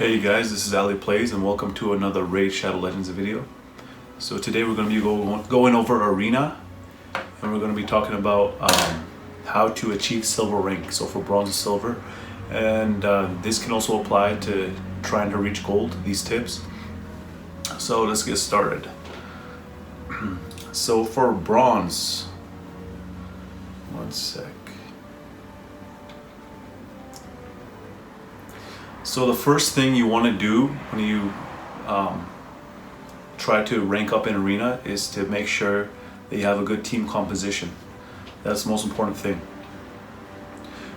Hey guys, this is Ali Plays and welcome to another Raid Shadow Legends video. So today we're going to be going over Arena, and we're going to be talking about how to achieve silver rank, so for bronze and silver, and this can also apply to trying to reach gold, these tips. So let's get started. So for bronze, one sec. So the first thing you want to do when you try to rank up in Arena is to make sure that you have a good team composition. That's the most important thing.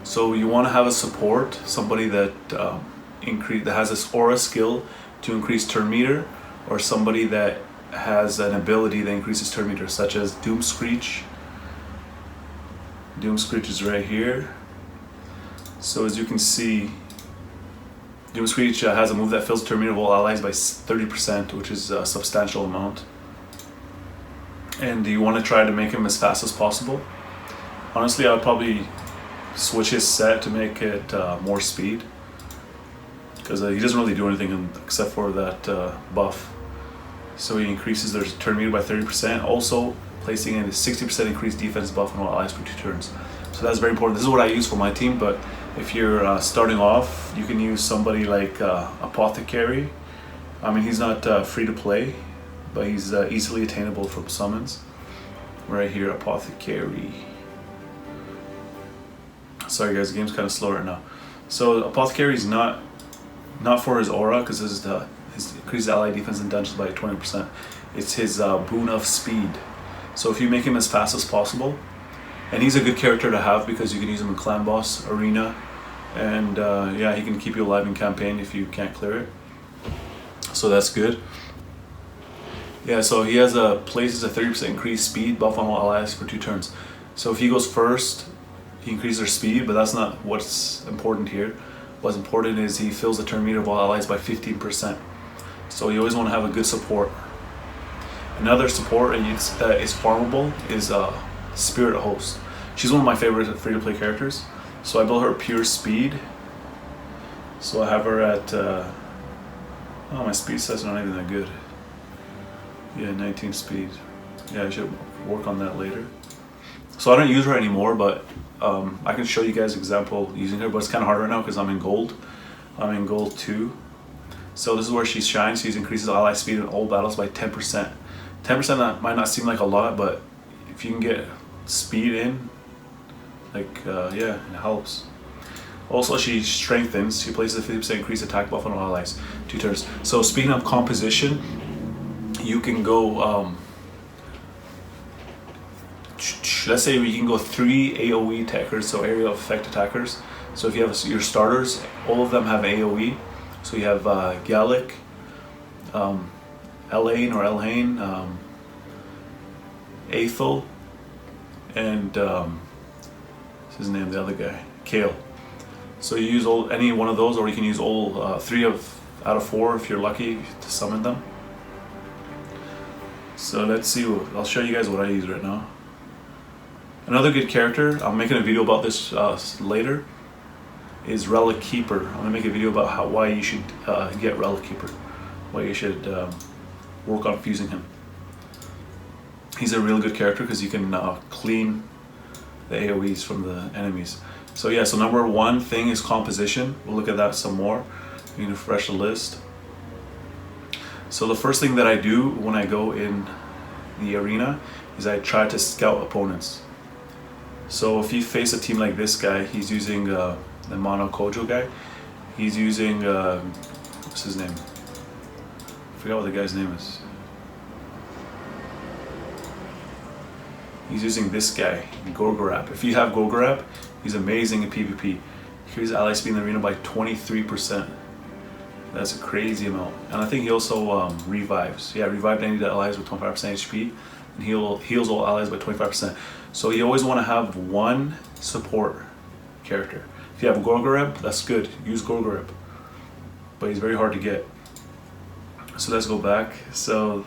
So you want to have a support, somebody that that has this aura skill to increase turn meter, or somebody that has an ability that increases turn meter, such as Doom Screech. Doom Screech is right here. So as you can see, Doom Screech has a move that fills turn meter of all allies by 30%, which is a substantial amount. And you want to try to make him as fast as possible. Honestly, I would probably switch his set to make it more speed, because he doesn't really do anything except for that buff. So he increases their turn meter by 30%, also placing in a 60% increased defense buff on all allies for 2 turns. So that's very important. This is what I use for my team, but if you're starting off, you can use somebody like Apothecary. I mean, he's not free to play, but he's easily attainable from summons. Right here, Apothecary. Sorry guys, the game's kind of slow right now. So Apothecary is not for his aura, because this is his increased ally defense in dungeons by 20%. It's his boon of speed. So if you make him as fast as possible, and he's a good character to have because you can use him in Clan Boss, Arena, and yeah, he can keep you alive in campaign if you can't clear it. So that's good. Yeah, so he has places a 30% increased speed buff on all allies for 2 turns. So if he goes first, he increases their speed, but that's not what's important here. What's important is he fills the turn meter of all allies by 15%. So you always want to have a good support. Another support that is farmable is Spirit Host. She's one of my favorite free-to-play characters. So I built her pure speed. So I have her at oh, my speed set's not even that good. Yeah, 19 speed. Yeah, I should work on that later. So I don't use her anymore, but I can show you guys an example using her, but it's kind of hard right now because I'm in gold. I'm in gold 2. So this is where she shines. She increases ally speed in all battles by 10%. 10% that might not seem like a lot, but if you can get speed in, like yeah, it helps. Also, she strengthens. She places a 50% increased attack buff on all allies, 2 turns. So speaking of composition, you can go let's say we can go 3 AoE attackers, so area of effect attackers. So if you have your starters, all of them have AoE. So you have Gallic, Elaine or Elhain, Aethel, and what's his name, the other guy, Kale. So you use any one of those, or you can use all 3 out of 4 if you're lucky to summon them. So let's see, I'll show you guys what I use right now. Another good character, I'm making a video about this later, is Relic Keeper. I'm gonna make a video about why you should get Relic Keeper, why you should work on fusing him. He's a real good character because you can clean the AoEs from the enemies. So yeah, so number 1 thing is composition. We'll look at that some more. You can refresh the list. So the first thing that I do when I go in the arena is I try to scout opponents. So if you face a team like this guy, he's using the Mono Kojo guy. He's using, what's his name? I forgot what the guy's name is. He's using this guy, Gorgorap. If you have Gorgorap, he's amazing in PvP. Here's ally speed in the arena by 23%. That's a crazy amount. And I think he also revives. Yeah, revived any allies with 25% HP, and heals all allies by 25%. So you always want to have one support character. If you have Gorgorap, that's good. Use Gorgorap. But he's very hard to get. So let's go back. So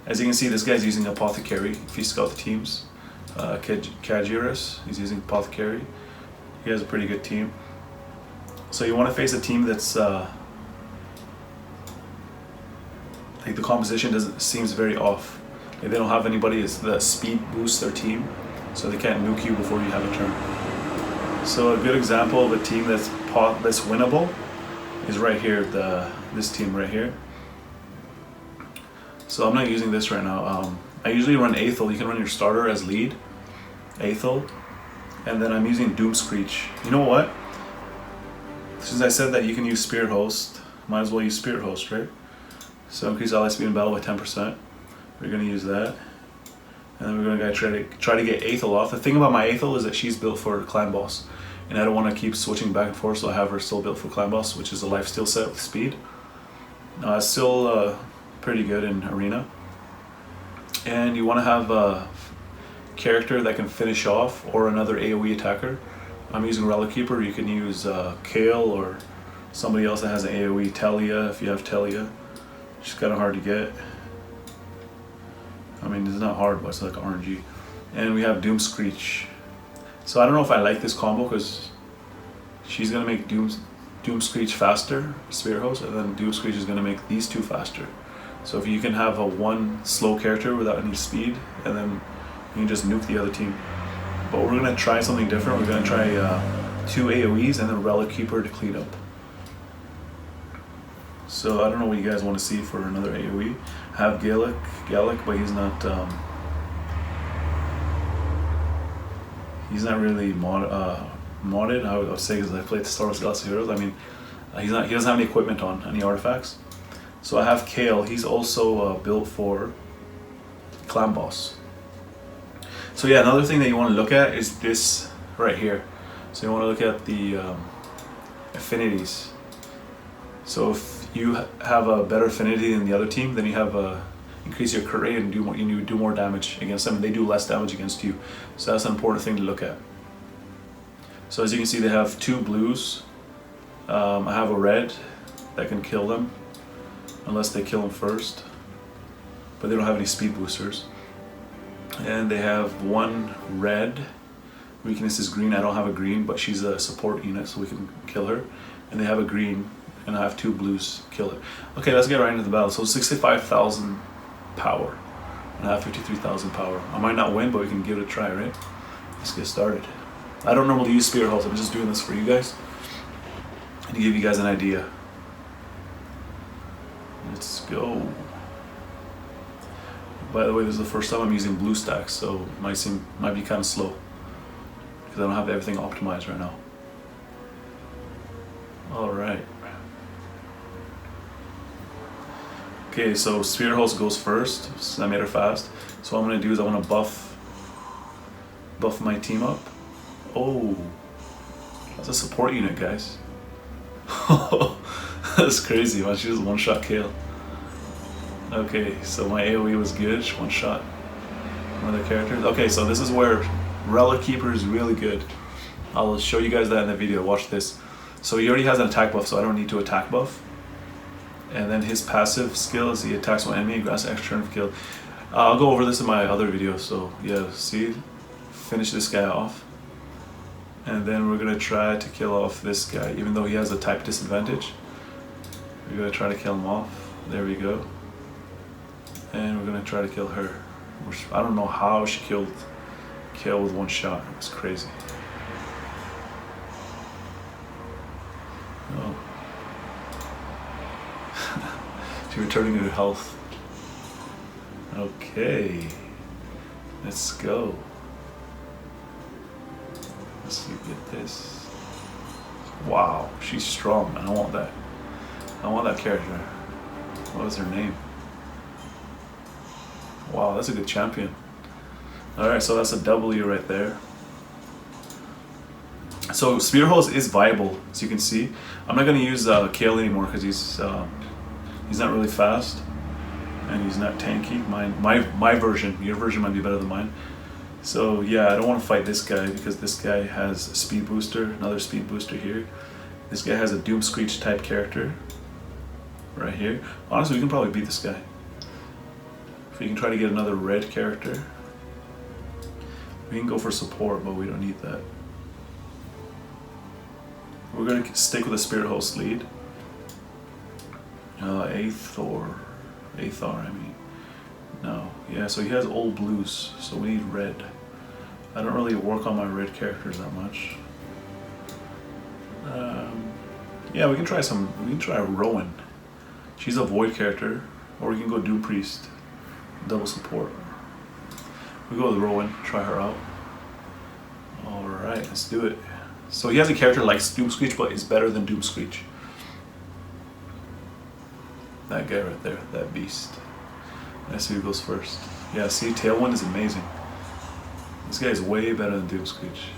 as you can see, this guy's using Apothecary. If you scout the teams, Kajiris, he's using Apothecary. He has a pretty good team. So you want to face a team that's like the composition doesn't seems very off. Like they don't have anybody that speed boosts their team, so they can't nuke you before you have a turn. So a good example of a team that's winnable is right here, this team right here. So I'm not using this right now. I usually run Aethel. You can run your starter as lead, Aethel, and then I'm using Doomscreech. You know what? Since I said that you can use Spirit Host, might as well use Spirit Host, right? So increase ally speed in battle by 10%. We're gonna use that, and then we're gonna try to get Aethel off. The thing about my Aethel is that she's built for Clan Boss, and I don't want to keep switching back and forth, so I have her still built for Clan Boss, which is a lifesteal set with speed. It's still pretty good in Arena, and you want to have a character that can finish off or another AoE attacker. I'm using Relic Keeper. You can use Kale or somebody else that has an AoE. Telia, if you have Telia. She's kind of hard to get. I mean, it's not hard, but it's like RNG. And we have Doomscreech. So I don't know if I like this combo because she's gonna make Doomscreech faster, Spirit Host, and then Doomscreech is gonna make these two faster. So if you can have a one slow character without any speed, and then you can just nuke the other team. But we're gonna try something different. We're gonna try 2 AoEs and then Relic Keeper to clean up. So I don't know what you guys want to see for another AoE. I have Gallic, but he's not really modded. I would say, because I played the Star Wars Galaxy Heroes. I mean, he doesn't have any equipment on any artifacts. So I have Kale. He's also built for Clan Boss. So yeah, another thing that you want to look at is this right here. So you want to look at the affinities. So if you have a better affinity than the other team, then you have increase your crit rate and do more damage against them. They do less damage against you. So that's an important thing to look at. So as you can see, they have 2 blues. I have a red that can kill them unless they kill them first, but they don't have any speed boosters. And they have 1 red. Weakness is green. I don't have a green, but she's a support unit, so we can kill her. And they have a green, and I have 2 blues kill her. Okay, let's get right into the battle. So 65,000 power, and I have 53,000 power. I might not win, but we can give it a try, right? Let's get started. I don't normally use Spirit Host. I'm just doing this for you guys and to give you guys an idea. Let's go. By the way, this is the first time I'm using BlueStacks, so it might be kind of slow because I don't have everything optimized right now. All right. Okay, so Spirit Host goes first, so I made her fast. So what I'm gonna do is I want to buff my team up. Oh, that's a support unit, guys. That's crazy, man. She just one-shot Kale. Okay, so my AoE was good. She one-shot one of the characters. Okay, so this is where Relic Keeper is really good. I'll show you guys that in the video. Watch this. So he already has an attack buff, so I don't need to attack buff. And then his passive skill is he attacks one enemy and grants an extra turn of kill. I'll go over this in my other video. So yeah, see, finish this guy off. And then we're gonna try to kill off this guy, even though he has a type disadvantage. We're gonna try to kill him off. There we go. And we're gonna try to kill her. I don't know how she killed Kale with 1 shot. It's crazy. Oh. She's returning to health. Okay. Let's go. Let's see, get this. Wow, she's strong, man. I want that. I want that character. What is her name? Wow, that's a good champion. Alright, so that's a W right there. So Spirit Host is viable, as you can see. I'm not going to use Kale anymore because he's not really fast and he's not tanky. My version, your version might be better than mine. So yeah, I don't want to fight this guy because this guy has a speed booster, another speed booster here. This guy has a Doomscreech type character right here. Honestly, we can probably beat this guy. If we can try to get another red character. We can go for support, but we don't need that. We're going to stick with the Spirit Host lead. Aethor. Aethar, I mean. No, yeah, so he has old blues, so we need red. I don't really work on my red characters that much. Yeah, we can try Rowan. She's a void character, or we can go Doom Priest, double support. We go with Rowan, try her out. Alright, let's do it. So he has a character like Doom Screech, but is better than Doom Screech. That guy right there, that beast. Let's see who goes first. Yeah, see, Tailwind is amazing. This guy is way better than Doom Screech.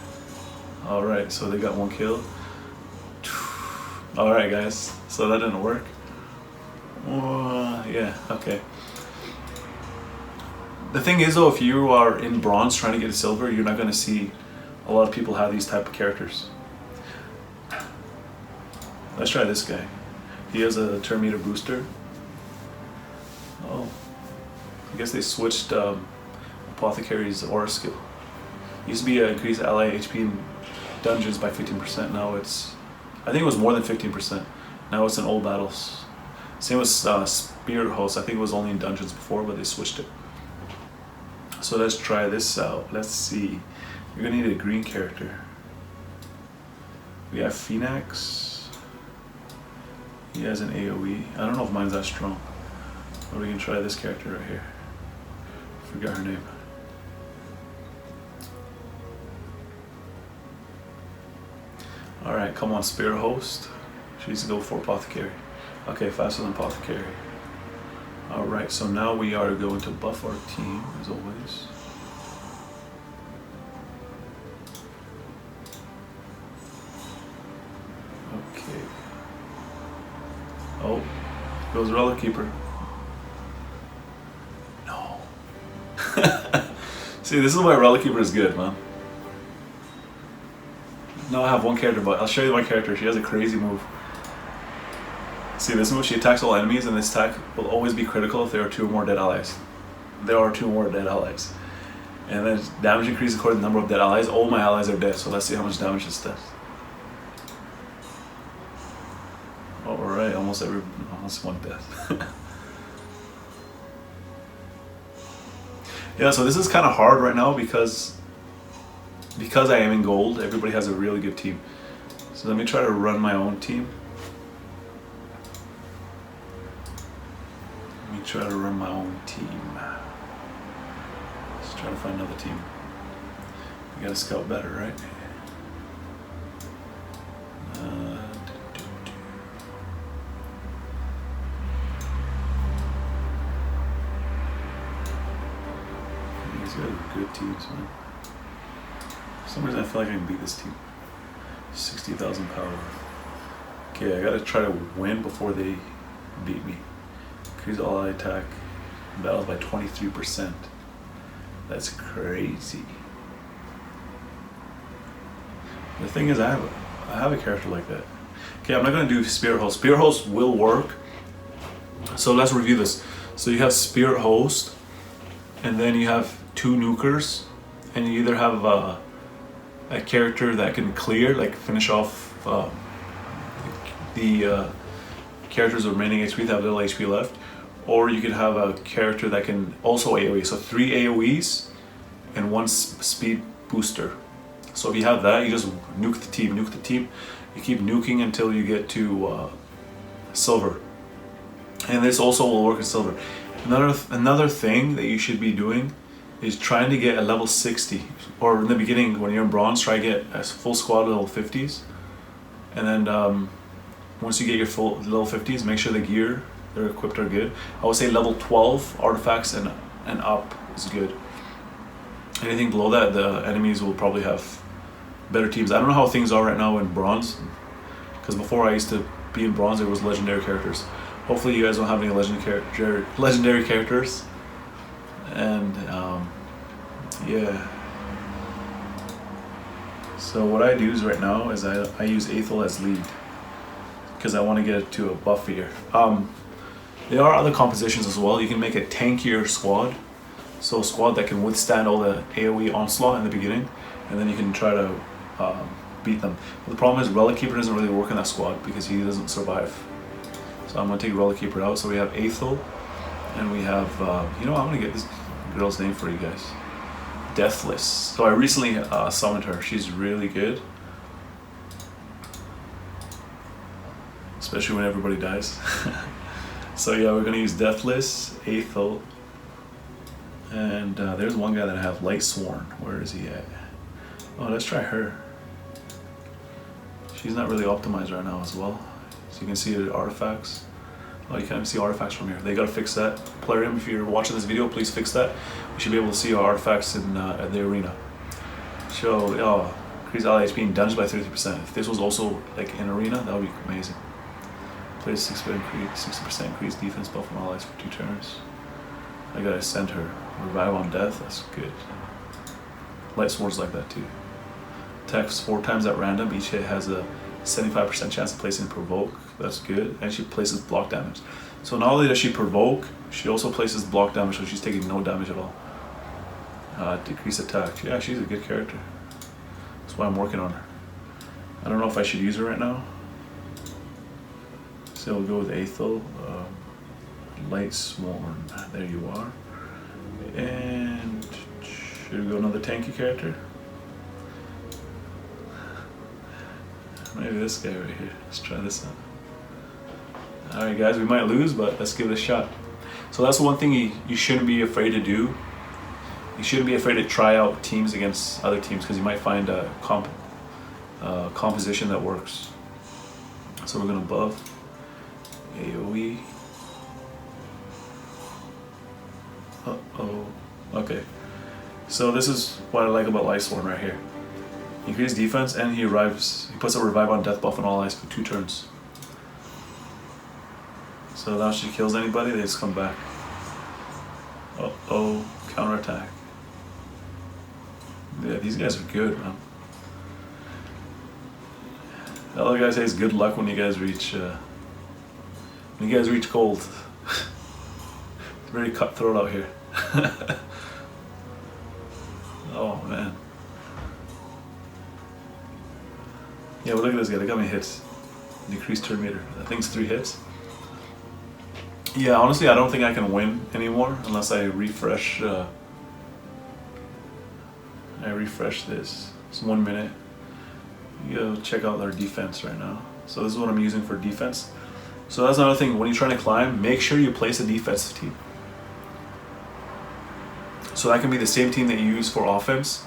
Alright, so they got one kill. Alright guys, so that didn't work. Yeah, okay. The thing is though, if you are in bronze trying to get a silver, you're not going to see a lot of people have these type of characters. Let's try this guy. He has a turn meter booster. Oh, I guess they switched Apothecary's aura skill. Used to be increase ally HP in dungeons by 15%. Now it's, I think it was more than 15%. Now it's in all battles. Same with Spirit Host. I think it was only in dungeons before, but they switched it. So let's try this out. Let's see. You're gonna need a green character. We have Phoenix. He has an AoE. I don't know if mine's that strong. But we can try this character right here. Forgot her name. Alright, come on, Spirit Host. She needs to go for Apothecary. Okay, faster than Apothecary. Alright, so now we are going to buff our team, as always. Okay. Oh, goes Relic Keeper. No. See, this is why Relic Keeper is good, man. Now I have one character, but I'll show you my character. She has a crazy move. See this move? She attacks all enemies, and this attack will always be critical if there are 2 or more dead allies. There are 2 more dead allies. And then damage increases according to the number of dead allies. All my allies are dead, so let's see how much damage this does. Alright, almost one death. Yeah, so this is kind of hard right now because I am in gold. Everybody has a really good team. So let me try to run my own team. Try to run my own team. Let's try to find another team. We gotta scout better, right? These guys are good teams, man. For some reason I feel like I can beat this team. 60,000 power. Okay, I gotta try to win before they beat me. Increase all ally attack in battles by 23%. That's crazy. The thing is, I have a character like that. Okay, I'm not gonna do Spirit Host. Spirit Host will work. So let's review this. So you have Spirit Host, and then you have 2 nukers, and you either have a character that can clear, like finish off the characters with remaining HP that have little HP left, or you could have a character that can also AoE. So 3 AoEs and 1 speed booster. So if you have that, you just nuke the team. You keep nuking until you get to silver. And this also will work in silver. Another thing that you should be doing is trying to get a level 60, or in the beginning when you're in bronze, try to get a full squad level 50s, and then once you get your full level 50s, make sure the gear they're equipped are good. I would say level 12 artifacts and up is good. Anything below that, the enemies will probably have better teams. I don't know how things are right now in bronze, because before I used to be in bronze, there was legendary characters. Hopefully you guys don't have any legendary characters. And yeah. So what I do is right now is I use Aethel as lead, because I want to get it to a buffier. There are other compositions as well. You can make a tankier squad, so a squad that can withstand all the AoE onslaught in the beginning, and then you can try to beat them. But the problem is Relic Keeper doesn't really work in that squad because he doesn't survive. So I'm going to take Relic Keeper out. So we have Aethel, And we have, I'm gonna get this girl's name for you guys. Deathless. So I recently summoned her. She's really good. Especially when everybody dies. So yeah, we're gonna use Deathless, Aethel, and there's one guy that I have, Lightsworn. Where is he at? Oh, let's try her. She's not really optimized right now as well. So you can see the artifacts. Oh, you can't even see artifacts from here. They gotta fix that. Plarium, if you're watching this video, please fix that. We should be able to see our artifacts in at the arena. So, increase ally HP in dungeons by 30%. If this was also like in arena, that would be amazing. Plays 60% increased defense buff on allies for 2 turns. I gotta send her. Revive on death, that's good. Light swords like that too. Attacks 4 times at random. Each hit has a 75% chance of placing provoke. That's good. And she places block damage. So not only does she provoke, she also places block damage, so she's taking no damage at all. Decrease attack. Yeah, she's a good character. That's why I'm working on her. I don't know if I should use her right now. So we'll go with Aethel. Lightsworn. There you are. And should we go another tanky character? Maybe this guy right here. Let's try this out. Alright guys, we might lose, but let's give it a shot. So that's one thing you shouldn't be afraid to do. You shouldn't be afraid to try out teams against other teams, because you might find a composition that works. So we're going to buff AoE. Uh-oh. Okay. So this is what I like about Lightsworn right here. Increase defense, and he puts a revive on death buff on all allies for 2 turns. So now she kills anybody, they just come back. Uh-oh, counterattack. Yeah, these guys are good, man. The other guy says good luck when you guys reach gold. It's very cutthroat out here. Oh man. Yeah, but look at this guy, look how many hits. Decreased turn meter. I think it's 3 hits. Yeah, honestly, I don't think I can win anymore unless I refresh. This. It's 1 minute. You go check out our defense right now. So this is what I'm using for defense. So that's another thing. When you're trying to climb, make sure you place a defensive team. So that can be the same team that you use for offense,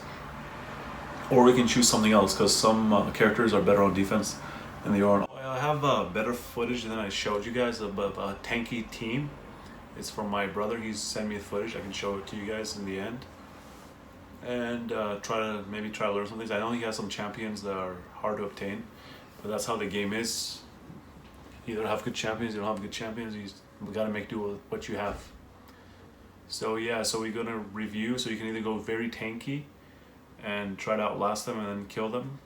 or we can choose something else, because some characters are better on defense than they are on. I have better footage than I showed you guys of a tanky team. It's from my brother. He's sent me the footage. I can show it to you guys in the end, and try to learn some things. I know he has some champions that are hard to obtain, but that's how the game is. You either have good champions, you don't have good champions. You gotta make do with what you have. So yeah, so we're gonna review. So you can either go very tanky and try to outlast them and then kill them.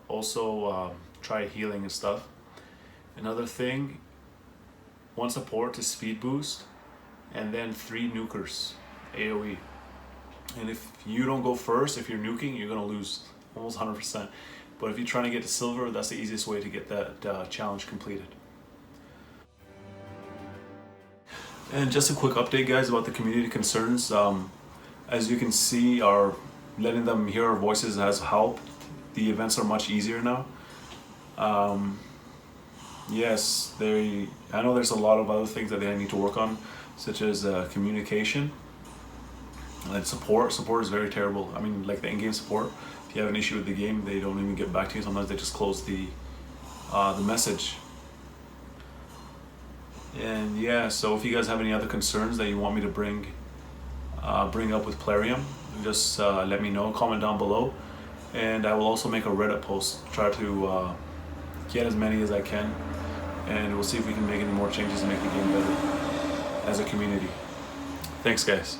Also try healing and stuff. Another thing, 1 support to speed boost, and then 3 nukers, AoE. And if you don't go first, if you're nuking, you're gonna lose almost 100%. But if you're trying to get to silver, that's the easiest way to get that challenge completed. And just a quick update, guys, about the community concerns. As you can see, letting them hear our voices has helped. The events are much easier now. Yes, I know there's a lot of other things that they need to work on, such as communication and support. Support is very terrible. I mean, like the in-game support, if you have an issue with the game, they don't even get back to you. Sometimes they just close the message. And yeah, so if you guys have any other concerns that you want me to bring up with Plarium, just let me know, comment down below, and I will also make a Reddit post, try to get as many as I can, and we'll see if we can make any more changes and make the game better as a community. Thanks guys.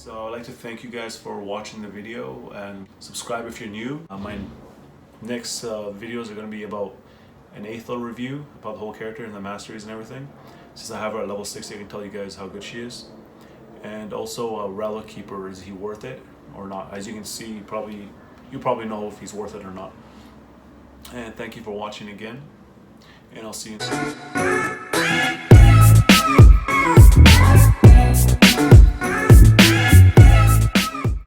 So I'd like to thank you guys for watching the video and subscribe if you're new. My next videos are going to be about an Aethel review, about the whole character and the masteries and everything. Since I have her at level 60, I can tell you guys how good she is. And also Relic Keeper, is he worth it or not? As you can see, you probably know if he's worth it or not. And thank you for watching again, and I'll see you soon.